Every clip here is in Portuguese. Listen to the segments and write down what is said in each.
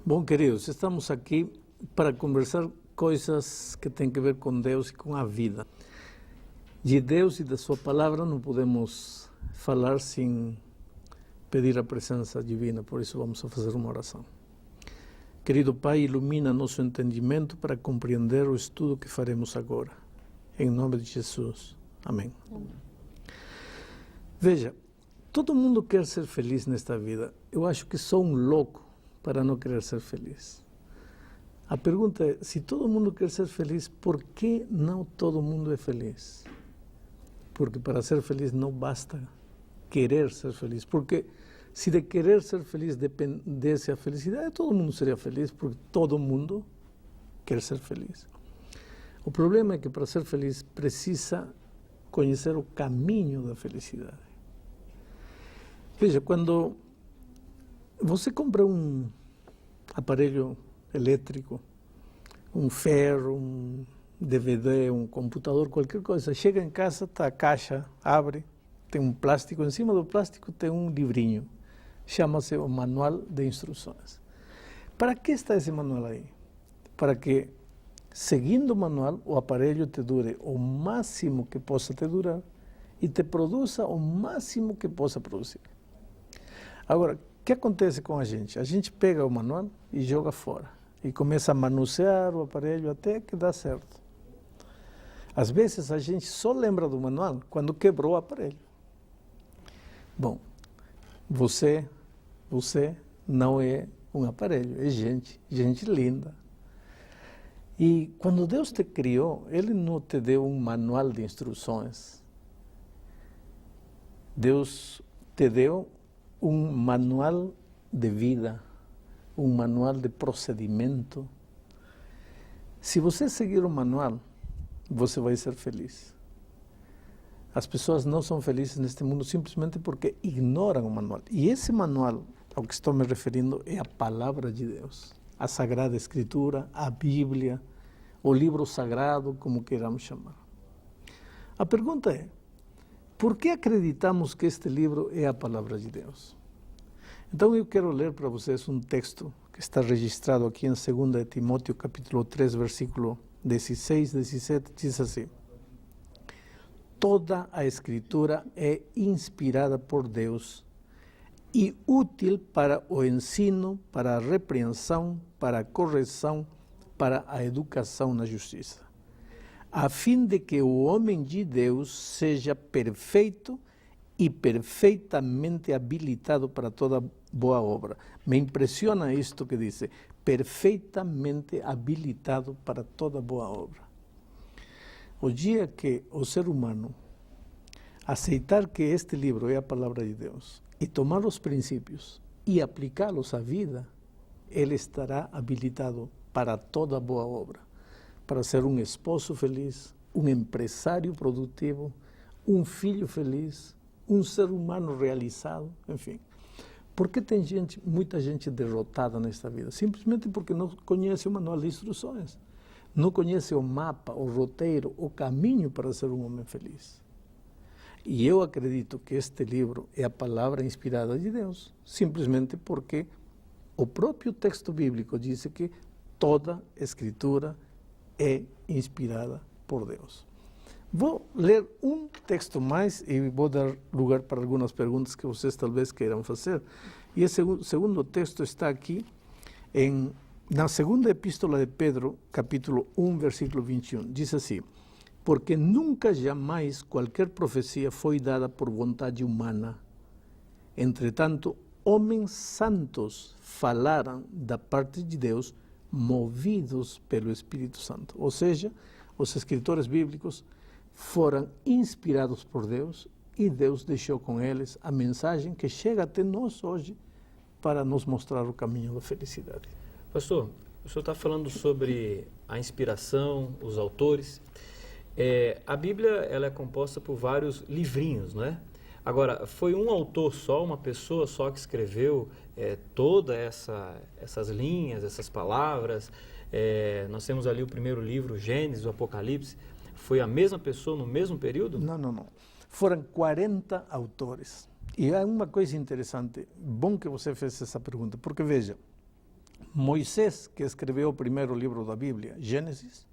Bom, queridos, estamos aqui para conversar coisas que têm a ver com Deus e com a vida. De Deus e da sua palavra não podemos falar sem pedir a presença divina, por isso vamos a fazer uma oração. Querido Pai, ilumina nosso entendimento para compreender o estudo que faremos agora. Em nome de Jesus. Amém. Amém. Veja, todo mundo quer ser feliz nesta vida. Eu acho que sou um louco para não querer ser feliz. A pergunta é, se todo mundo quer ser feliz, por que não todo mundo é feliz? Porque para ser feliz não basta querer ser feliz, porque se de querer ser feliz dependesse a felicidade, todo mundo seria feliz, porque todo mundo quer ser feliz. O problema é que para ser feliz precisa conhecer o caminho da felicidade. Veja, quando você compra um aparelho elétrico, um ferro, um DVD, um computador, qualquer coisa, chega em casa, está a caixa, abre, tem um plástico, em cima do plástico tem um livrinho, chama-se o Manual de Instruções. Para que está esse manual aí? Para que, seguindo o manual, o aparelho te dure o máximo que possa te durar e te produza o máximo que possa produzir. Agora, o que acontece com a gente? A gente pega o manual e joga fora. E começa a manusear o aparelho até que dá certo. Às vezes a gente só lembra do manual quando quebrou o aparelho. Bom, você não é um aparelho, é gente linda. E quando Deus te criou, Ele não te deu um manual de instruções. Deus te deu um manual de vida, um manual de procedimento. Se você seguir o manual, você vai ser feliz. As pessoas não são felizes neste mundo simplesmente porque ignoram o manual. E esse manual, ao que estou me referindo, é a palavra de Deus. A Sagrada Escritura, a Bíblia, o livro sagrado, como queiramos chamar. A pergunta é, por que acreditamos que este livro é a palavra de Deus? Então eu quero ler para vocês um texto que está registrado aqui em 2 Timóteo capítulo 3, versículo 16, 17, diz assim: toda a Escritura é inspirada por Deus e útil para o ensino, para a repreensão, para a correção, para a educação na justiça, a fim de que o homem de Deus seja perfeito e perfeitamente habilitado para toda boa obra. Me impressiona isto que diz, perfeitamente habilitado para toda boa obra. O dia que o ser humano aceitar que este livro é a palavra de Deus e tomar os princípios e aplicá-los à vida, ele estará habilitado para toda boa obra, para ser um esposo feliz, um empresário produtivo, um filho feliz, um ser humano realizado, enfim. Por que tem muita gente derrotada nesta vida? Simplesmente porque não conhece o manual de instruções, não conhece o mapa, o roteiro, o caminho para ser um homem feliz. E eu acredito que este livro é a palavra inspirada de Deus, simplesmente porque o próprio texto bíblico diz que toda Escritura é inspirada por Deus. Vou ler um texto mais e vou dar lugar para algumas perguntas que vocês talvez queiram fazer. E esse segundo texto está aqui na segunda epístola de Pedro, capítulo 1, versículo 21. Diz assim: porque nunca jamais qualquer profecia foi dada por vontade humana. Entretanto, homens santos falaram da parte de Deus, movidos pelo Espírito Santo. Ou seja, os escritores bíblicos foram inspirados por Deus e Deus deixou com eles a mensagem que chega até nós hoje para nos mostrar o caminho da felicidade. Pastor, o senhor está falando sobre a inspiração, os autores. A Bíblia ela é composta por vários livrinhos, não é? Agora, foi um autor só, uma pessoa só que escreveu todas essas linhas, essas palavras? Nós temos ali o primeiro livro, Gênesis, o Apocalipse. Foi a mesma pessoa no mesmo período? Não. Foram 40 autores. E há uma coisa interessante, bom que você fez essa pergunta, porque veja, Moisés, que escreveu o primeiro livro da Bíblia, Gênesis,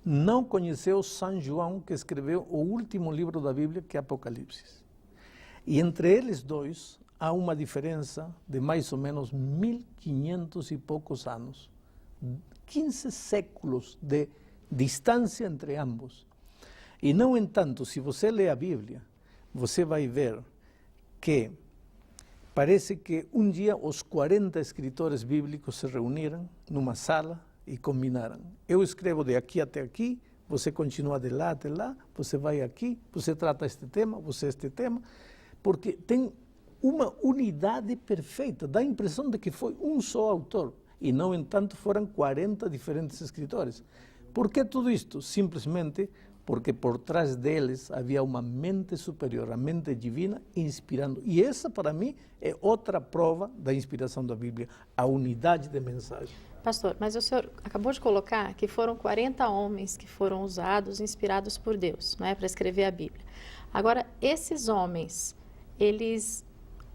não conheceu São João, que escreveu o último livro da Bíblia, que é Apocalipse. E entre eles dois há uma diferença de mais ou menos 1500 e poucos anos. 15 séculos de distância entre ambos. E, no entanto, se você lê a Bíblia, você vai ver que parece que um dia os 40 escritores bíblicos se reuniram numa sala e combinaram. Eu escrevo de aqui até aqui, você continua de lá até lá, você vai aqui, você trata este tema, você este tema, porque tem uma unidade perfeita, dá a impressão de que foi um só autor, e, no entanto, foram 40 diferentes escritores. Por que tudo isto? Simplesmente porque por trás deles havia uma mente superior, a mente divina, inspirando. E essa, para mim, é outra prova da inspiração da Bíblia, a unidade de mensagem. Pastor, mas o senhor acabou de colocar que foram 40 homens que foram usados, inspirados por Deus, não é, para escrever a Bíblia. Agora, esses homens,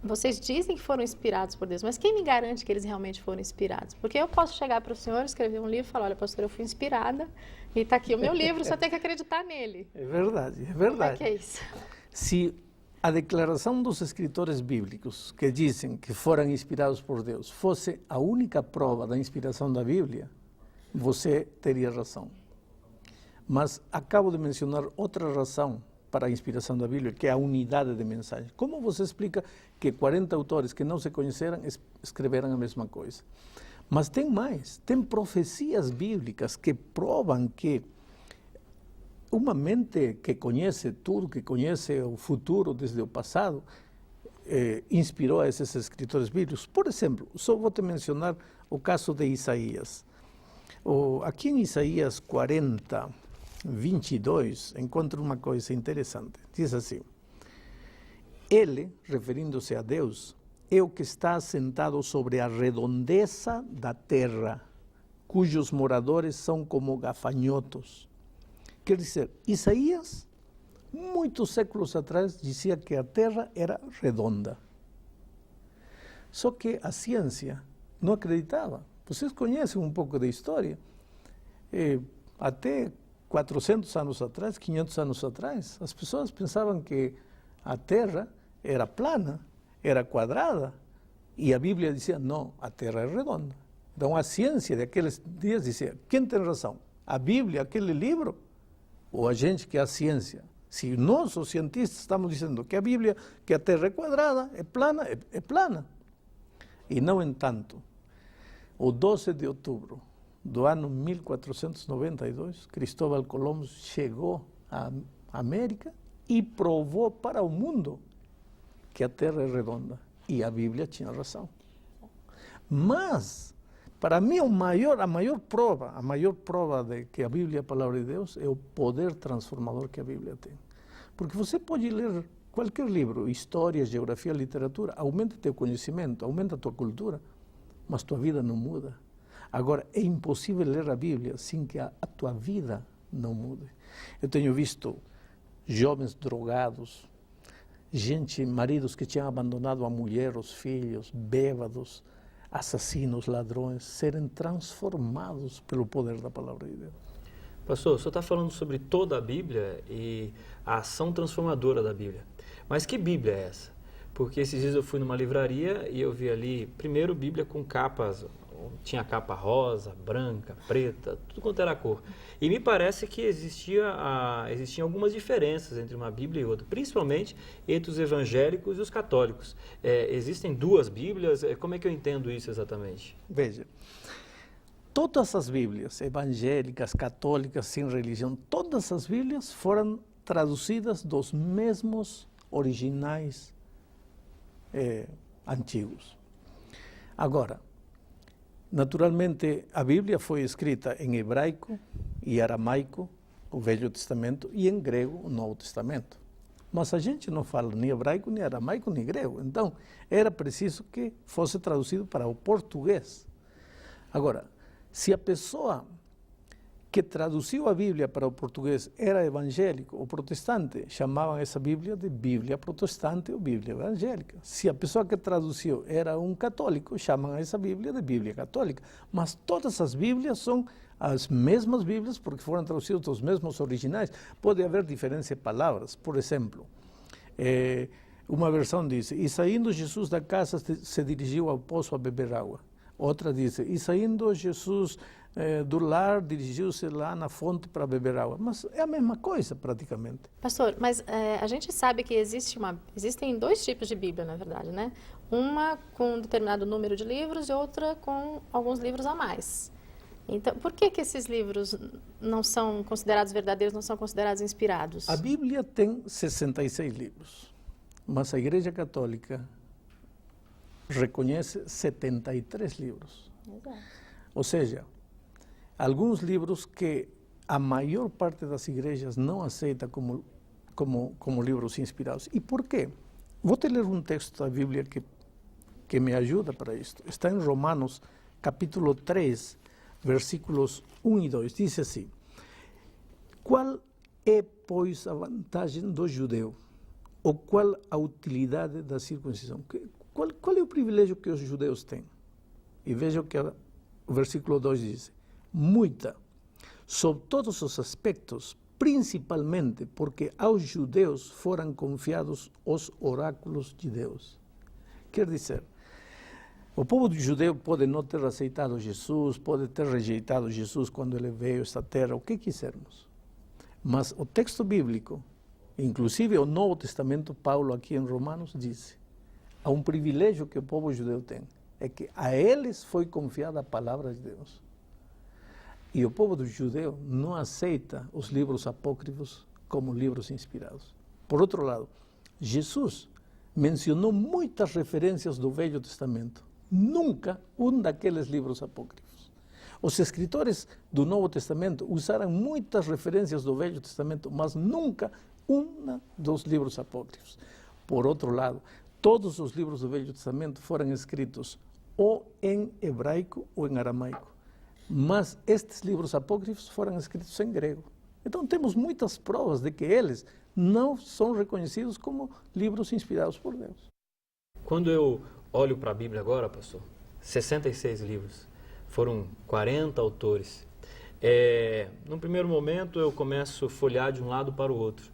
vocês dizem que foram inspirados por Deus, mas quem me garante que eles realmente foram inspirados? Porque eu posso chegar para o senhor, escrever um livro e falar, olha, pastor, eu fui inspirada e está aqui o meu livro, só tem que acreditar nele. É verdade, é verdade. Como é que é isso? Se a declaração dos escritores bíblicos que dizem que foram inspirados por Deus fosse a única prova da inspiração da Bíblia, você teria razão. Mas acabo de mencionar outra razão para a inspiração da Bíblia, que é a unidade de mensagem. Como você explica que 40 autores que não se conheceram escreveram a mesma coisa? Mas tem mais, tem profecias bíblicas que provam que uma mente que conhece tudo, que conhece o futuro desde o passado, inspirou a esses escritores bíblicos. Por exemplo, só vou te mencionar o caso de Isaías. Aqui em Isaías 40, 22, encontro uma coisa interessante. Diz assim: Ele, referindo-se a Deus, é o que está assentado sobre a redondeza da terra, cujos moradores são como gafanhotos. Quer dizer, Isaías, muitos séculos atrás, dizia que a terra era redonda. Só que a ciência não acreditava. Vocês conhecem um pouco da história. Até 400 anos atrás, 500 anos atrás, as pessoas pensavam que a terra era plana, era quadrada, e a Bíblia dizia, não, a terra é redonda. Então a ciência daqueles dias dizia, quem tem razão? A Bíblia, aquele livro, ou a gente que é a ciência? Se nós, os cientistas, estamos dizendo que a Bíblia, que a terra é quadrada, é plana, é plana. E, no entanto, o 12 de outubro do ano 1492, Cristóbal Colombo chegou à América e provou para o mundo que a Terra é redonda. E a Bíblia tinha razão. Mas, para mim, a maior prova de que a Bíblia é a palavra de Deus é o poder transformador que a Bíblia tem. Porque você pode ler qualquer livro, história, geografia, literatura, aumenta teu conhecimento, aumenta tua cultura, mas tua vida não muda. Agora, é impossível ler a Bíblia sem que a tua vida não mude. Eu tenho visto jovens drogados, maridos que tinham abandonado a mulher, os filhos, bêbados, assassinos, ladrões, serem transformados pelo poder da palavra de Deus. Pastor, o senhor está falando sobre toda a Bíblia e a ação transformadora da Bíblia. Mas que Bíblia é essa? Porque esses dias eu fui numa livraria e eu vi ali, primeiro, Bíblia com capas, tinha capa rosa, branca, preta, tudo quanto era cor. E me parece que existiam algumas diferenças entre uma Bíblia e outra, principalmente entre os evangélicos e os católicos. Existem duas Bíblias? Como é que eu entendo isso exatamente? Veja, todas as Bíblias, evangélicas, católicas, sem religião, todas as Bíblias foram traduzidas dos mesmos originais antigos. Agora, naturalmente, a Bíblia foi escrita em hebraico e aramaico, o Velho Testamento, e em grego, o Novo Testamento. Mas a gente não fala nem hebraico, nem aramaico, nem grego. Então, era preciso que fosse traduzido para o português. Agora, se a pessoa que traduziu a Bíblia para o português era evangélico ou protestante, chamavam essa Bíblia de Bíblia protestante ou Bíblia evangélica. Se a pessoa que traduziu era um católico, chamam essa Bíblia de Bíblia católica. Mas todas as Bíblias são as mesmas Bíblias porque foram traduzidas dos mesmos originais. Pode haver diferença de palavras. Por exemplo, uma versão diz: e saindo Jesus da casa se dirigiu ao poço a beber água. Outra diz: e saindo Jesus do lar, dirigiu-se lá na fonte para beber água. Mas é a mesma coisa, praticamente. Pastor, mas a gente sabe que existem dois tipos de Bíblia, na verdade, né? Uma com um determinado número de livros e outra com alguns livros a mais. Então, por que esses livros não são considerados verdadeiros, não são considerados inspirados? A Bíblia tem 66 livros, mas a Igreja Católica reconhece 73 livros. Exato. Ou seja, alguns livros que a maior parte das igrejas não aceita como livros inspirados. E por quê? Vou te ler um texto da Bíblia que me ajuda para isto. Está em Romanos, capítulo 3, versículos 1 e 2. Diz assim: qual é, pois, a vantagem do judeu? Ou qual a utilidade da circuncisão? Qual é o privilégio que os judeus têm? E veja o que o versículo 2 diz: muita, sob todos os aspectos, principalmente porque aos judeus foram confiados os oráculos de Deus. Quer dizer, o povo judeu pode não ter aceitado Jesus, pode ter rejeitado Jesus quando ele veio a esta terra, o que quisermos. Mas o texto bíblico, inclusive o Novo Testamento, Paulo aqui em Romanos diz: há um privilégio que o povo judeu tem, é que a eles foi confiada a palavra de Deus. E o povo judeu não aceita os livros apócrifos como livros inspirados. Por outro lado, Jesus mencionou muitas referências do Velho Testamento, nunca um daqueles livros apócrifos. Os escritores do Novo Testamento usaram muitas referências do Velho Testamento, mas nunca um dos livros apócrifos. Por outro lado, todos os livros do Velho Testamento foram escritos ou em hebraico ou em aramaico. Mas estes livros apócrifos foram escritos em grego. Então temos muitas provas de que eles não são reconhecidos como livros inspirados por Deus. Quando eu olho para a Bíblia agora, pastor, 66 livros, foram 40 autores. Num primeiro momento eu começo a folhear de um lado para o outro.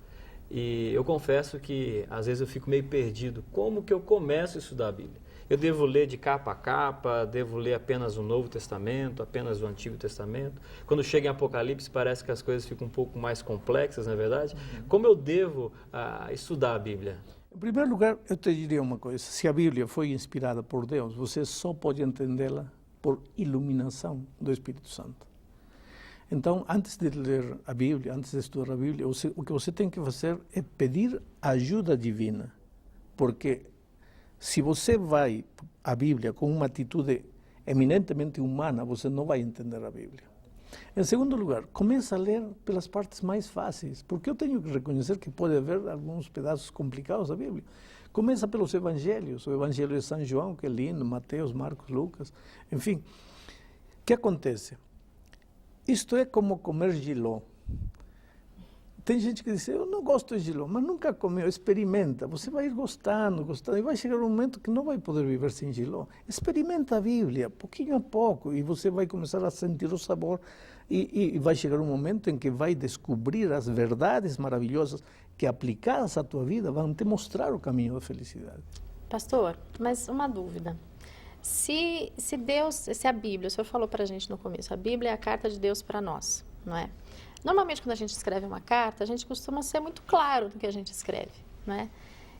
E eu confesso que às vezes eu fico meio perdido. Como que eu começo a estudar a Bíblia? Eu devo ler de capa a capa, devo ler apenas o Novo Testamento, apenas o Antigo Testamento. Quando chega em Apocalipse parece que as coisas ficam um pouco mais complexas, não é verdade? Como eu devo estudar a Bíblia? Em primeiro lugar, eu te diria uma coisa: se a Bíblia foi inspirada por Deus, você só pode entendê-la por iluminação do Espírito Santo. Então, antes de ler a Bíblia, antes de estudar a Bíblia, o que você tem que fazer é pedir ajuda divina, porque se você vai à Bíblia com uma atitude eminentemente humana, você não vai entender a Bíblia. Em segundo lugar, começa a ler pelas partes mais fáceis, porque eu tenho que reconhecer que pode haver alguns pedaços complicados da Bíblia. Começa pelos evangelhos, o Evangelho de São João, que é lindo, Mateus, Marcos, Lucas, enfim. O que acontece? Isto é como comer jiló. Tem gente que diz: eu não gosto de jiló, mas nunca comeu, experimenta. Você vai ir gostando, e vai chegar um momento que não vai poder viver sem jiló. Experimenta a Bíblia, pouquinho a pouco, e você vai começar a sentir o sabor, e vai chegar um momento em que vai descobrir as verdades maravilhosas que, aplicadas à tua vida, vão te mostrar o caminho da felicidade. Pastor, mas uma dúvida. Se a Bíblia, o senhor falou para a gente no começo, a Bíblia é a carta de Deus para nós, não é? Normalmente, quando a gente escreve uma carta, a gente costuma ser muito claro no que a gente escreve, né?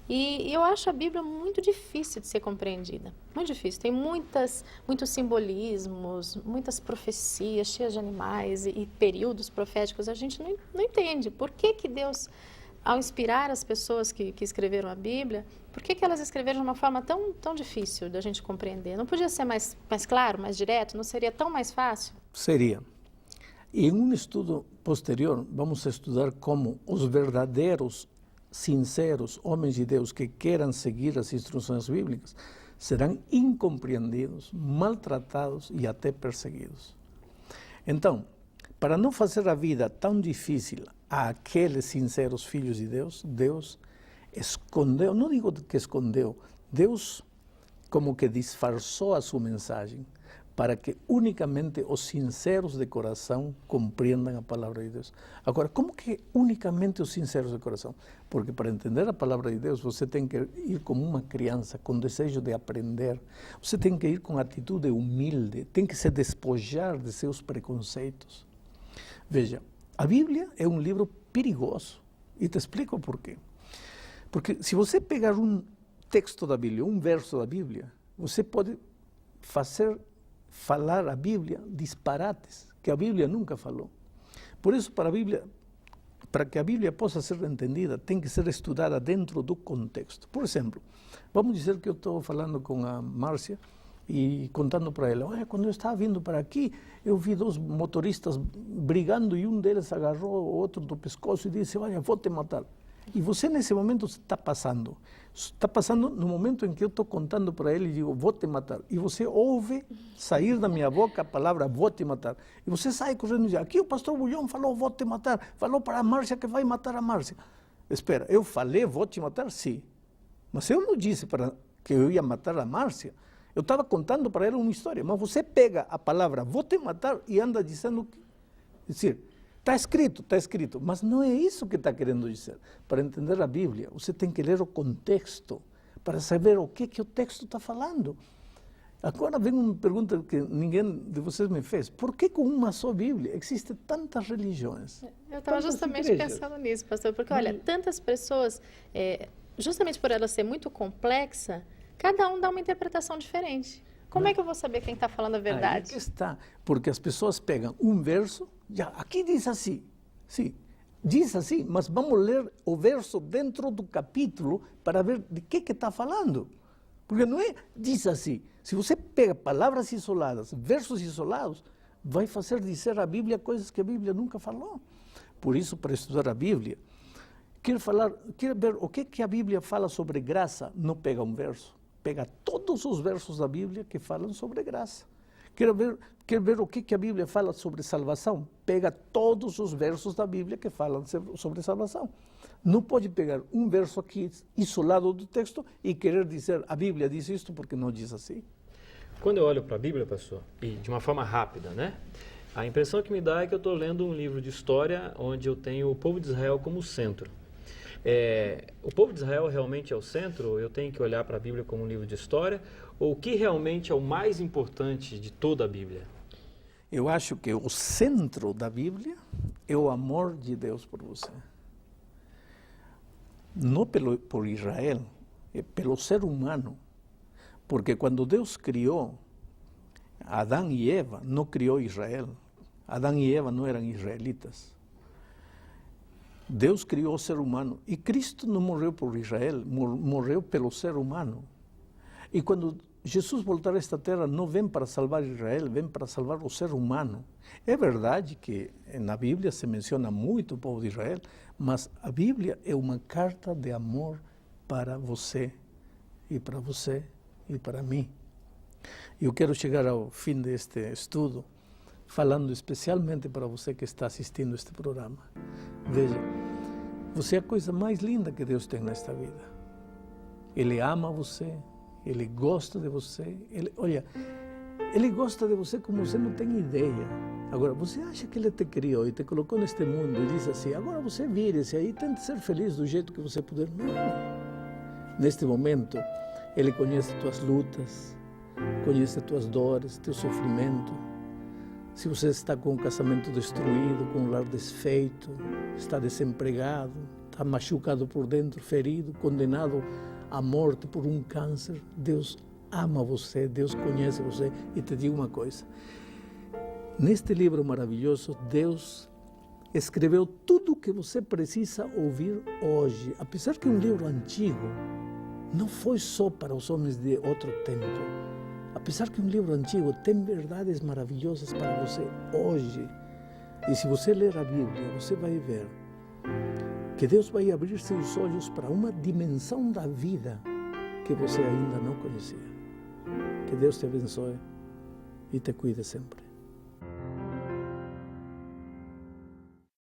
E eu acho a Bíblia muito difícil de ser compreendida, muito difícil. Tem muitos simbolismos, muitas profecias cheias de animais e períodos proféticos. A gente não entende por que Deus, ao inspirar as pessoas que escreveram a Bíblia, por que elas escreveram de uma forma tão difícil da gente compreender? Não podia ser mais claro, mais direto? Não seria tão mais fácil? Seria. Em um estudo posterior, vamos estudar como os verdadeiros, sinceros homens de Deus que queiram seguir as instruções bíblicas serão incompreendidos, maltratados e até perseguidos. Então, para não fazer a vida tão difícil àqueles sinceros filhos de Deus, Deus escondeu, não digo que escondeu, Deus como que disfarçou a sua mensagem para que unicamente os sinceros de coração compreendam a palavra de Deus. Agora, como que unicamente os sinceros de coração? Porque para entender a palavra de Deus, você tem que ir como uma criança, com desejo de aprender. Você tem que ir com atitude humilde, tem que se despojar de seus preconceitos. Veja, a Bíblia é um livro perigoso, e te explico por quê. Porque se você pegar um texto da Bíblia, um verso da Bíblia, você pode falar a Bíblia disparates que a Bíblia nunca falou. Por isso, para que a Bíblia possa ser entendida, tem que ser estudada dentro do contexto. Por exemplo, vamos dizer que eu estou falando com a Márcia e contando para ela, olha, quando eu estava vindo para aqui, eu vi 2 motoristas brigando e um deles agarrou o outro do pescoço e disse, olha, vou te matar. E você nesse momento está passando no momento em que eu estou contando para ele e digo, vou te matar. E você ouve sair da minha boca a palavra, vou te matar. E você sai correndo e diz, aqui o pastor Bulhão falou, vou te matar. Falou para a Márcia que vai matar a Márcia. Espera, eu falei, vou te matar? Sim. Mas eu não disse que eu ia matar a Márcia. Eu estava contando para ela uma história. Mas você pega a palavra, vou te matar, e anda dizendo, está escrito, mas não é isso que está querendo dizer. Para entender a Bíblia, você tem que ler o contexto, para saber o que o texto está falando. Agora vem uma pergunta que ninguém de vocês me fez. Por que com uma só Bíblia existem tantas religiões? Eu estava justamente pensando nisso, pastor, porque olha, tantas pessoas, justamente por ela ser muito complexa, cada um dá uma interpretação diferente. Como é que eu vou saber quem está falando a verdade? Aí que está, porque as pessoas pegam um verso, aqui diz assim, sim, diz assim, mas vamos ler o verso dentro do capítulo para ver de que está falando. Porque não é, diz assim, se você pega palavras isoladas, versos isolados, vai fazer dizer a Bíblia coisas que a Bíblia nunca falou. Por isso, para estudar a Bíblia, quer ver o que a Bíblia fala sobre graça, não pega um verso. Pega todos os versos da Bíblia que falam sobre graça. Quer ver o que a Bíblia fala sobre salvação? Pega todos os versos da Bíblia que falam sobre salvação. Não pode pegar um verso aqui isolado do texto e querer dizer a Bíblia diz isto porque não diz assim. Quando eu olho para a Bíblia, pastor, e de uma forma rápida, né? A impressão que me dá é que eu estou lendo um livro de história onde eu tenho o povo de Israel como centro. O povo de Israel realmente é o centro? Eu tenho que olhar para a Bíblia como um livro de história? Ou o que realmente é o mais importante de toda a Bíblia? Eu acho que o centro da Bíblia é o amor de Deus por você. Não por Israel, é pelo ser humano. Porque quando Deus criou Adão e Eva, não criou Israel. Adão e Eva não eram israelitas. Deus criou o ser humano e Cristo não morreu por Israel, morreu pelo ser humano. E quando Jesus voltar a esta terra, não vem para salvar Israel, vem para salvar o ser humano. É verdade que na Bíblia se menciona muito o povo de Israel, mas a Bíblia é uma carta de amor para você e para mim. Eu quero chegar ao fim deste estudo falando especialmente para você que está assistindo este programa. Veja, você é a coisa mais linda que Deus tem nesta vida. Ele ama você, Ele gosta de você. Ele gosta de você como você não tem ideia. Agora, você acha que Ele te criou e te colocou neste mundo e diz assim, agora você vire-se aí e tente ser feliz do jeito que você puder. Não. Neste momento, Ele conhece tuas lutas, conhece tuas dores, teu sofrimento. Se você está com o casamento destruído, com o lar desfeito, está desempregado, está machucado por dentro, ferido, condenado à morte por um câncer, Deus ama você, Deus conhece você. E te digo uma coisa, neste livro maravilhoso, Deus escreveu tudo o que você precisa ouvir hoje. Apesar que é um livro antigo, não foi só para os homens de outro tempo. Apesar que um livro antigo tem verdades maravilhosas para você hoje. E se você ler a Bíblia, você vai ver que Deus vai abrir seus olhos para uma dimensão da vida que você ainda não conhecia. Que Deus te abençoe e te cuide sempre.